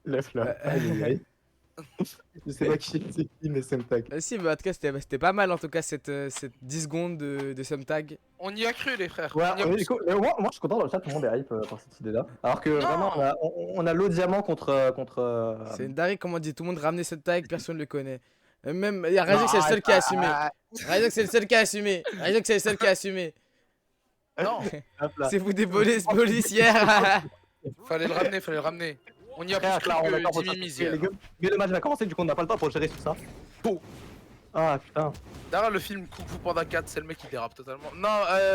Le flop. Aïe, aïe, aïe. Je sais pas qui c'est qui, mais Semtag. Si, mais en tout cas, c'était pas mal en tout cas cette 10 secondes de Semtag. On y a cru, les frères. Ouais, On y a... oui, mais moi, je suis content dans le chat, tout le monde est hype par cette idée-là. Alors que vraiment, Non. on a l'eau diamant contre. C'est une dinguerie, comme on dit, tout le monde ramenait Semtag, personne le connaît. Même, il y a Razek, c'est le seul qui a assumé. Razek, c'est le seul qui a assumé. Razek, c'est le seul qui a assumé. Non. C'est vous des policières. Fallait le ramener, fallait le ramener. On y a plus Frère, là, on est que d'accord pour 10 ça. mimes Les hier. gars, mais le match va commencer, du coup, on n'a pas le temps pour gérer tout ça. Ah putain. Derrière le film Kung Fu Panda 4, c'est le mec qui dérape totalement. Non,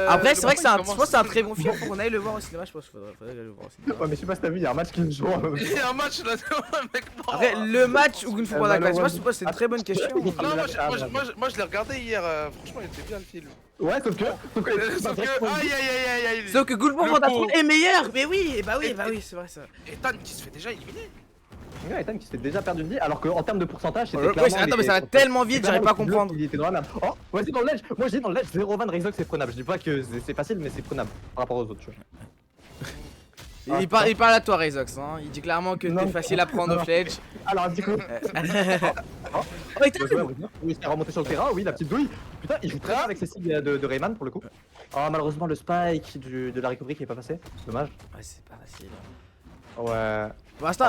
Après, c'est vrai que je je pense que c'est un très bon film. Faut qu'on aille le voir au cinéma. Je pense qu'il faudrait aller le voir au cinéma. Ouais, mais je sais pas si t'as vu, il y a un match qui me joue. Il y a un match là, un mec mort. Après, le match ou Kung Fu Panda 4, je pense que c'est une très bonne question. Non, moi je l'ai regardé hier, franchement il était bien le film. Ouais, sauf que. Sauf que, aïe aïe aïe aïe aïe. Sauf que Kung Fu Le Panda pauvre. 3 est meilleur. Mais oui, bah oui, c'est vrai ça. Ethan qui se fait déjà éliminer. Ouais, Ethan qui s'était déjà perdu une vie, alors qu'en termes de pourcentage, c'était Ouais, clairement. attends, mais ça va tellement vite, j'arrive pas à comprendre. Il était dans la merde. Oh, vas-y dans le ledge. Moi, j'ai dans le ledge 0 van Razok, c'est prenable. Je dis pas que c'est facile, mais c'est prenable par rapport aux autres, tu vois. Il parle à toi, Rezox. Hein. Il dit clairement que t'es facile à prendre au fledge. Alors, du coup. Oh, mais t'as Oui, il s'est remonté sur le terrain, oui, la petite douille. Putain, il joue très bien avec ses sigles de Rayman pour le coup. Oh, malheureusement, le spike de la recovery qui est pas passé. Dommage. Ouais, c'est pas facile. Ouais. Pour l'instant,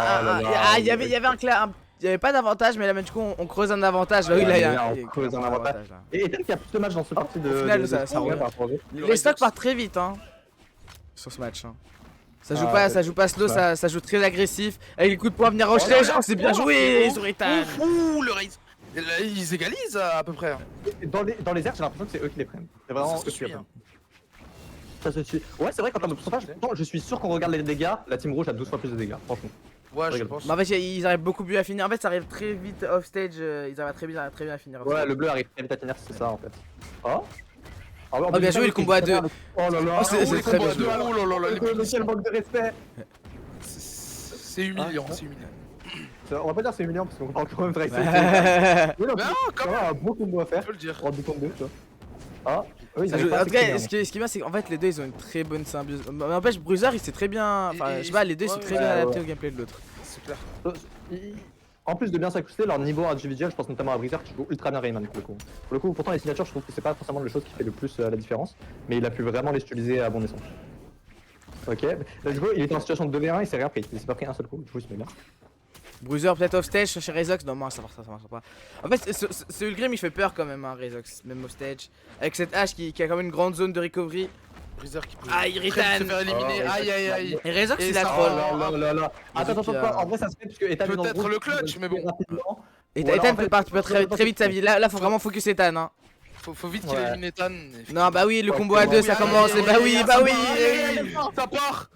il y avait un clair. Il y avait pas d'avantage, mais là, du coup, on creuse un avantage. Bah oui, là, il y a on creuse un avantage. là. Et Ethan qui a plus de matchs dans ce parti de. Au final, ça ouais, roule. par rapport aux autres. Les stocks partent très vite, hein. Sur ce match. Hein. Ça joue pas slow, ouais. ça joue très agressif. Avec les coups de poing venir au sledge. Oh, c'est bien joué, Zoritan. Ouh, le raise. Ils égalisent à peu près. Dans les airs, j'ai l'impression que c'est eux qui les prennent. C'est vraiment Ça se eux qui suit, les prennent. Ça se suit. Ouais, c'est vrai qu'en termes de pourcentage, pourtant, je suis sûr qu'on regarde les dégâts, la team rouge a 12 fois plus de dégâts, franchement. Ouais, je pense. Bah, en fait, ils arrivent beaucoup mieux à finir. En fait, ça arrive très vite off stage. Ils arrivent très bien à finir. Ouais, le bleu arrive très vite à tenir, c'est ça en fait. Oh Oh, bien joué le combo à deux. Oh là là, c'est très bien joué. Oh là là là, les quel manque de respect. c'est humiliant, c'est humiliant. On va pas dire c'est humiliant parce qu'on parle quand même de Tracer. Oui, non, Mais non, quand c'est même. un beau combo à faire. Je peux le dire. 3 2 contre 2, tu vois. Ah, oui, ils En arrivent pas à tout cas, s'exprimer, ce qui est bien, c'est qu'en fait, les deux ils ont une très bonne symbiose. Mais n'empêche, Bruiser il s'est très bien. Enfin, je sais pas, les deux ils sont très bien adaptés au gameplay de l'autre. C'est clair. En plus de bien s'ajuster, leur niveau individuel, je pense notamment à Breezer qui joue ultra bien Rayman pour le coup. Pour le coup, pourtant les signatures, je trouve que c'est pas forcément la chose qui fait le plus la différence, mais il a pu vraiment les utiliser à bon escient. Ok, let's go, il était en situation de 2v1, il s'est rien pris, il s'est pas pris un seul coup, du coup il se met bien. Bruiser peut-être off stage chez Rezox. Non, ça marchera pas. En fait, ce Ulgrim il fait peur quand même, hein, Rezox, même off stage. Avec cette hache qui a quand même une grande zone de recovery. Breezer qui peut. Aïe, Ritan. Se faire éliminer. Aïe aïe aïe. Et Rezox Et il a ça- troll. Oh là là là. Attends, en vrai ça se fait parce que Ethan est dans Peut-être groupe, le clutch, il mais bon. rapidement. Et Ou alors, Ethan en fait, peut très vite sa vie. Là, faut vraiment focus Ethan. Hein. Faut vite qu'il Ouais. élimine Ethan. Non, bah oui, le combo à Ouais, deux ça commence. Et bah oui, bah oui. Ça part.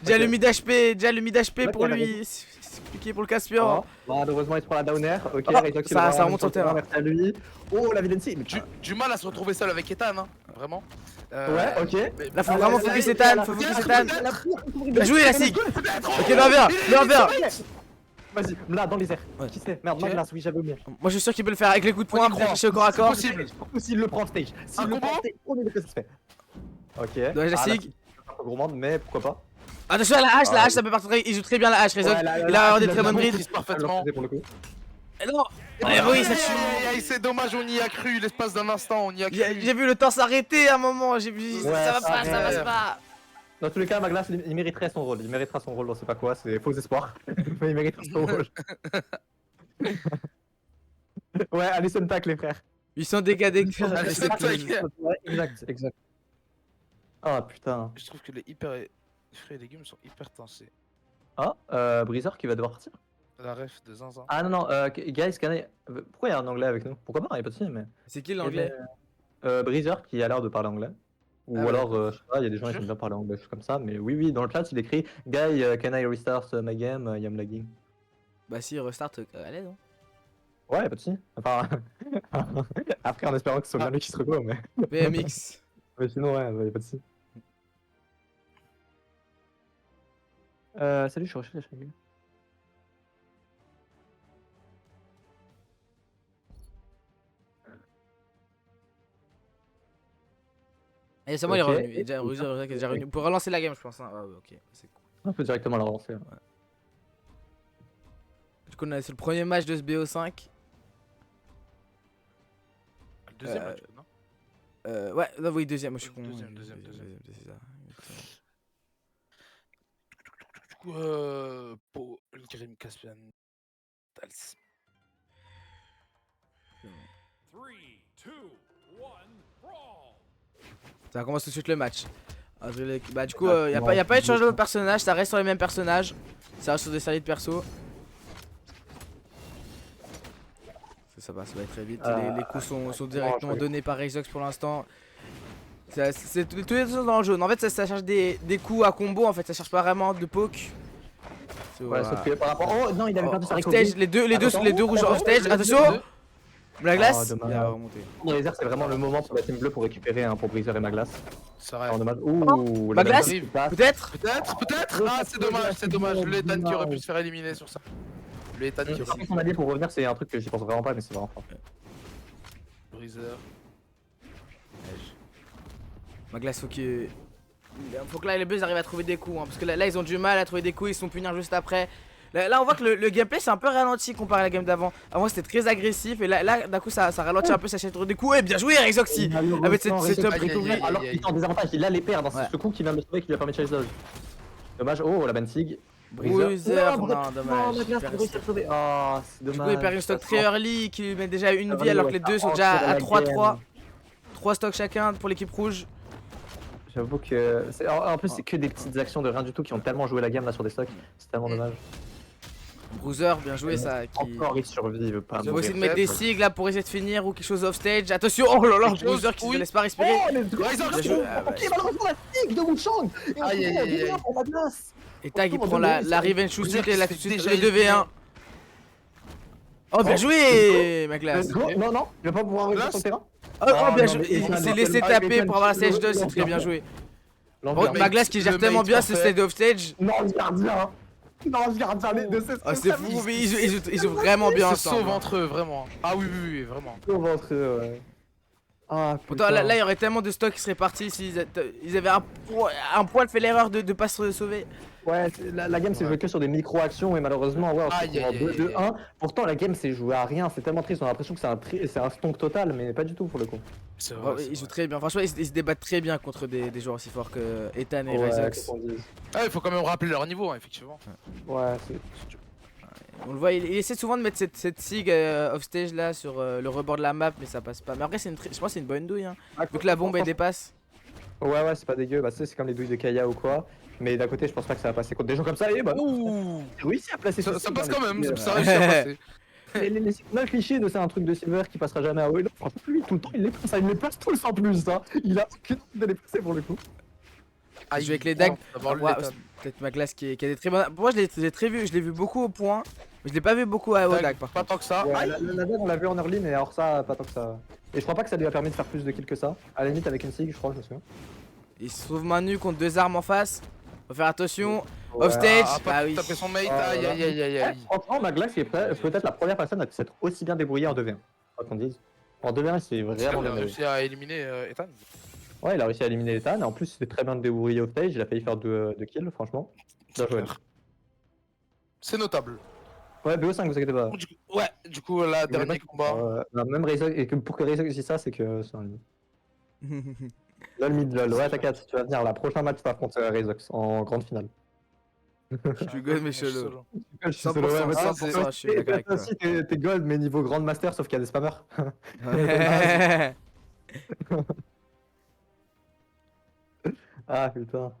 Déjà le mid HP pour lui. C'est compliqué pour le Caspian. Malheureusement il se prend la downer. Ok, Oh, Rezox, ça il va remonte sur le terrain. Merci à lui. Oh la villaincy. Du mal à se retrouver seul avec Ethan, hein. Vraiment. Ouais, ok. Là, faut vraiment focus Ethan. Faut focus Ethan. Bien joué la SIG. Ok, l'envers. Vas-y, là dans les airs. Ouais. Qui c'est? Merde, Ok. Maglas, oui j'avais oublié. Moi je suis sûr qu'il peut le faire avec les coups de On y poing, croit. bien chercher au corps à corps. Possible. Ou s'il le prend en stage. S'il le combo prend en stage, on est que ça se fait. Ok. Dommage la Ah, SIG. c'est un peu gourmande, mais pourquoi pas. Attention à la hache ça peut partir très. Il joue très bien la hache, Rezox. Ouais, là, Il a avoir des il très bonnes brides. maîtrise parfaitement. Pour le coup. Non. Mais oui, ça tue. Aïe, aïe, c'est dommage, on y a cru, l'espace d'un instant, on y a cru. J'ai vu le temps s'arrêter à un moment. J'ai vu. Ouais, Ça va ça pas, ça va. passe pas. Dans tous les cas, Maglas, il mériterait son rôle. Il méritera son rôle, on sait pas quoi, c'est faux espoir. Mais il mériterait son rôle. Ouais, allez, tac les frères. 800 dégâts d'éclair. Allez, C'est tac. cool. Ouais, exact. Ah putain. Je trouve que les fruits et légumes sont hyper tensés. Ah, Breezer qui va devoir partir. La ref de Zinzin. Ah non, guys, pourquoi il y a un anglais avec nous? Pourquoi pas, il y a pas de soucis, mais. C'est qui l'anglais? Breezer qui a l'air de parler anglais. Ou Ah ouais, alors, je sais pas, il y a des gens qui aiment bien parler anglais, comme ça, mais oui, dans le chat il écrit Guy, can I restart my game? I'm lagging. Bah si, restart à l'aise. Hein. Ouais, y a pas de soucis. Enfin, après en espérant que ce soit bien lui qui se recourt, mais. BMX. Mais sinon, ouais, y a pas de soucis. Salut, je suis recherché, les Et c'est moi, il est Ok. revenu. Il est déjà Bruiser qui est déjà revenu. Pour relancer la game, je pense. Hein. Ah ouais, ok. C'est cool. On peut directement la relancer. Du coup, c'est le premier match de ce BO5. Le deuxième match, non? Ouais, non, oui, deuxième, moi je suis con. Deuxième. C'est ça. Du coup, pour Grim Caspian Tals. 3, 2, 1, brawl! Ça commence tout de suite le match. Bah, du coup, y a pas eu de changement de personnage, ça reste sur les mêmes personnages. Ça reste sur des séries de persos. Ça va très vite. Les coups sont directement donnés par Razox pour l'instant. C'est tous les deux dans le jaune. En fait, ça charge des coups à combo. En fait, ça charge pas vraiment de poke. Ouais, sauf que par rapport. Oh non, il avait perdu sa stage, recovery. les deux rouges off stage. Attention! La glace, dommage. il a remonté. Dans les airs, c'est vraiment le moment pour la team bleue pour récupérer pour Breezer et Maglas. C'est vrai. Alors, dommage. Ouh, la Maglas belle passe. Peut-être? Peut-être. Ah, c'est dommage. Le Ethan qui aurait pu se faire éliminer sur ça. Le Ethan qui aurait pu. Son allié pour revenir, c'est un truc que j'y pense vraiment pas, mais c'est vraiment fort. Breezer. Maglas, faut que là les Buzz arrivent à trouver des coups, hein, parce que là ils ont du mal à trouver des coups, ils se font punir juste après. Là on voit que le gameplay c'est un peu ralenti comparé à la game d'avant. Avant c'était très agressif et là d'un coup ça ralentit un peu, ça cherche des coups. Et bien joué Rexoxy avec cette top recovery. Alors qu'il est en désavantage, il a les paires dans Ouais. ce coup qui vient de le sauver qui lui a permis de chase dodge. Dommage, oh la Bansig. Bruiser, non dommage. Maglas a réussi à le sauver. Oh, c'est Du coup dommage. il perd une stock très early qui lui met déjà une Ah, vie alors que les ouais, deux ça sont déjà enchaîne à la 3-3. game. 3 stocks chacun pour l'équipe rouge. J'avoue que. En plus, c'est que des petites actions de rien du tout qui ont tellement joué la game là sur des stocks. C'est tellement dommage. Bruiser, bien joué ça. Qui... Encore, il survit, pas Il faut mourir. essayer de mettre des sigles là pour essayer de finir ou quelque chose off stage. Attention, oh là là, Quelque chose, Bruiser qui oui. se laisse pas respirer. Oh, les deux Ryzer Bien qui joué. joue. Ah, Ok, malheureusement, la stick de Wuchang. Aïe. pour Maglas. Et Tag il Retour prend en la deux, revenge tout de suite et là tout de suite Déjà les 2v1. Oh bien joué Maglas. Non, il va pas pouvoir revenir Glace. sur le terrain. Oh bien non, joué. mais Il il s'est a laissé pas taper été pour avoir la stage le- 2, c'est très bien joué. Par contre L'envers. Maglas qui gère le tellement mate bien ce parfait. stade off stage. Non, le gardien. Non, le gardien, les deux, c'est Oh c'est fou, mais ils jouent vraiment bien Ils se sauvent ensemble. entre eux, vraiment. Ah oui, vraiment. entre eux, ouais. Ah, Pourtant là il y aurait tellement de stocks qui seraient partis s'ils avaient un poil fait l'erreur de pas se sauver. Ouais, la game s'est jouée que sur des micro-actions et malheureusement, ouais, on se Aïe, retrouve en aïe, aïe, 2-2-1. Pourtant, la game s'est jouée à rien, c'est tellement triste, on a l'impression que c'est un stonk total, mais pas du tout pour le coup. C'est Ouais, vrai. ils jouent très bien, franchement ils se débattent très bien contre des joueurs aussi forts que Ethan et Ouais, Ryzox. qu'est-ce qu'on dit. Ah, il faut quand même rappeler leur niveau, hein, effectivement. Ouais, On le voit, il essaie souvent de mettre cette sig off stage là sur le rebord de la map, mais ça passe pas. Mais après, je pense que c'est une bonne douille. Hein. Vu que la bombe elle dépasse. Ouais, c'est pas dégueu, bah c'est comme les douilles de Kaya ou quoi. Mais d'un côté, je pense pas que ça va passer contre des gens comme ça. Et bah, Ouh. j'ai réussi à placer Ça ce passe sig, quand hein, même, les ça filles, réussit à passer. Les signaux clichés de c'est un truc de Silver qui passera jamais à haut. Franchement, lui, tout le temps, il les place, il les place tous en plus. Hein. Il a aucune envie de les placer pour le coup. Il joue avec les dagues. D'abord le Ouais, Ethan. peut-être Maglas qui a des très bonnes. Pour moi, je l'ai vu beaucoup au point. Mais je l'ai pas vu beaucoup au dague par Pas contre. tant que ça. Ouais, Aïe. la dague, on l'a vu en early, mais hors ça, pas tant que ça. Et je crois pas que ça lui a permis de faire plus de kills que ça. À la limite, avec une sig, je crois, je me souviens. Il se trouve main nue contre deux armes en face. Faut faire attention. Ouais. Off stage. Ah, Bah pas oui. taper son mate. Ah, Aïe. Franchement, Maglas, il est peut-être la première personne à s'être aussi bien débrouillé en 2v1. Quoi qu'on dise. En 2v1, c'est Il vraiment a bien débrouillé. réussi à éliminer Ethan. Ouais, il a réussi à éliminer Ethan. Et en plus, il s'est très bien débrouillé au stage. Il a failli faire deux kills, franchement. Bien joué. C'est notable. Ouais, BO5, vous inquiétez pas. Ouais, du coup, là, dernier combat. Même Razor, et que pour que Razor dise ça, c'est que c'est un lol mid lol. Ouais, t'inquiète, tu vas venir. La prochaine match, tu affrontes Razox en grande finale. Je suis gold mais chelou. Je suis 100%, solo, ouais, mais 100%, je suis d'accord avec toi. aussi, t'es gold, mais niveau Grand Master, sauf qu'il y a des spammers. Ah putain.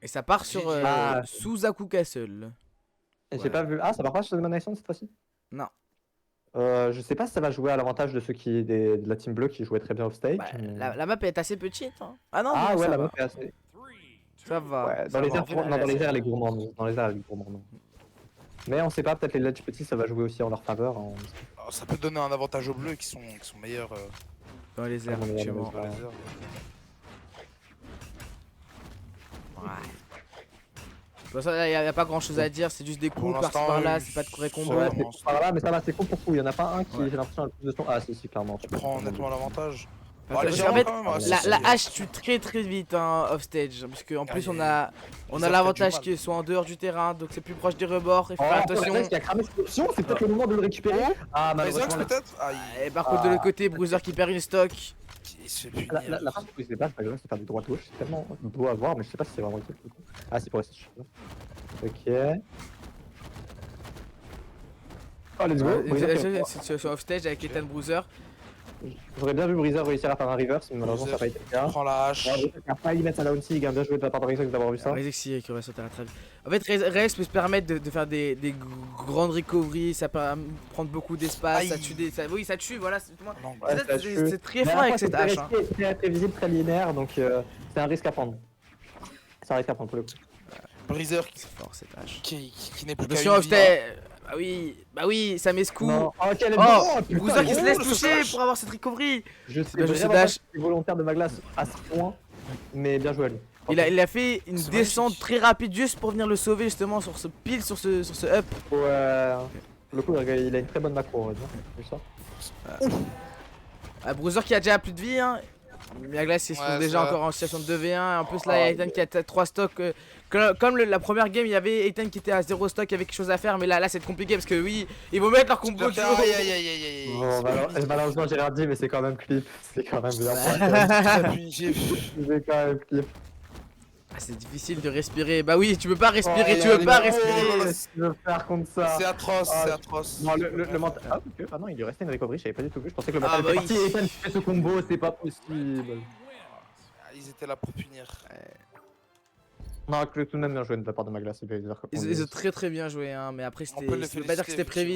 Et ça part sur Ah. Suzaku Castle. Et j'ai pas vu. Ah, ça part pas sur Demon Island cette fois-ci? Non. Je sais pas si ça va jouer à l'avantage de ceux de la team bleue qui jouaient très bien off stage. Bah, mais- la map est assez petite. Hein. Ah non, Ah non, ouais, ça la va. map est assez. Ça va. Ouais, ça dans les va. airs, En fait, non, dans les c'est- airs, les gourmands, non. Dans les airs, les gourmands, non. Mais on sait pas, peut-être les ledge petits, ça va jouer aussi en leur faveur. Alors, ça peut donner un avantage aux bleus qui sont meilleurs Dans les airs, dans les effectivement. airs. dans les airs. Ouais. Pour ça, y a pas grand chose à dire, c'est juste des Pour coups par-ci l'instant, par-là, c'est pas de vrai combo. Ouais, Ouais, c'est par là, mais ça va, c'est cool pour coup. Il y en a pas un qui, Ouais. j'ai l'impression, a le plus de son. Ah, si, clairement. Tu prends honnêtement l'avantage. Bon, Parce légèrement, qu'en fait, quand même, ouais, la c'est- hache tue très vite hein, off stage. Parce qu'en plus, on a Blizzard l'avantage fait du qu'ils soient en dehors du terrain, donc c'est plus proche des rebords. Il faut Oh, faire attention. attention. Qui a cramé cette option, c'est peut-être le moment de le récupérer. Ah, Ryzox malheureusement. peut-être. Ah, Et par contre, de l'autre côté, Bruiser qui perd une stock. il se fait punir. La phrase où il se déplace, par exemple, c'est faire du droit-gauche. C'est tellement beau à voir, mais je sais pas si c'est vraiment utile. Ah, c'est pour rester. Ok. Oh, let's go. Breezer qui- C'est une situation off stage avec Ethan Bruiser. J'aurais bien vu Breezer réussir à faire un reverse, mais malheureusement ça n'a pas été le cas. Prends la hache. Il a failli mettre ça là aussi, bien joué de la part de Breezer d'avoir vu ça. Rexy qui aurait sauté à la trêve. En fait, Rez peut se permettre de faire des grandes recoveries, ça peut prendre beaucoup d'espace, ça Aïe. tue des. Oui, ça tue, voilà. Non, Ouais, ça tue. C'est très Mais fort avec après, cette hache. Hein. C'est très prévisible, très linéaire, donc c'est un risque à prendre. C'est un risque à prendre pour le coup. Breezer C'est fort cette hache. qui n'est plus qu'à Attention, une vie. bah oui, ça met ce coup. Non, ok, let's go. Oh, putain, Bruiser qui se laisse le toucher sauvetage. pour avoir cette recovery. Je sais bien joué, vraiment ce pas dash. si c'est volontaire de Maglas à ce point, mais bien joué à lui. Il a fait une C'est descente magnifique. très rapide juste pour venir le sauver justement sur ce pile sur ce up. Ouais. Le coup, il a une très bonne macro, on va dire. Vu ça. Ah, Bruiser qui a déjà plus de vie hein. Maglas ils sont Ouais, déjà ça. encore en situation de 2v1. En plus là il y a Ethan qui a 3 stocks. Comme la première game il y avait Ethan qui était à 0 stock, il y avait quelque chose à faire. Mais là c'est compliqué parce que oui, ils vont mettre leur combo. Aïe aïe aïe aïe aïe. Bon, malheureusement, j'ai rien dit, mais c'est quand même clip. C'est quand même bien. J'ai vu. C'est quand même clip. Ah, c'est difficile de respirer. Bah oui, tu peux pas respirer, Oh tu là veux pas là. respirer. Qu'est-ce que tu veux faire contre ça? C'est atroce, Ah, c'est atroce. Non, le mental. Ah, ok. Ah non, il lui restait une recovery, j'avais pas du tout vu. Je pensais que le Ah, mental bah était oui. parti. Ethan qui fait ce combo, c'est pas possible. Ah, ils étaient là pour punir. Non, tout de même bien joué de la part de Maglas, c'est bien bizarre. Ils ont très bien joué hein, mais après On peut c'était. les Je peux pas dire que c'était féliciter, prévisible.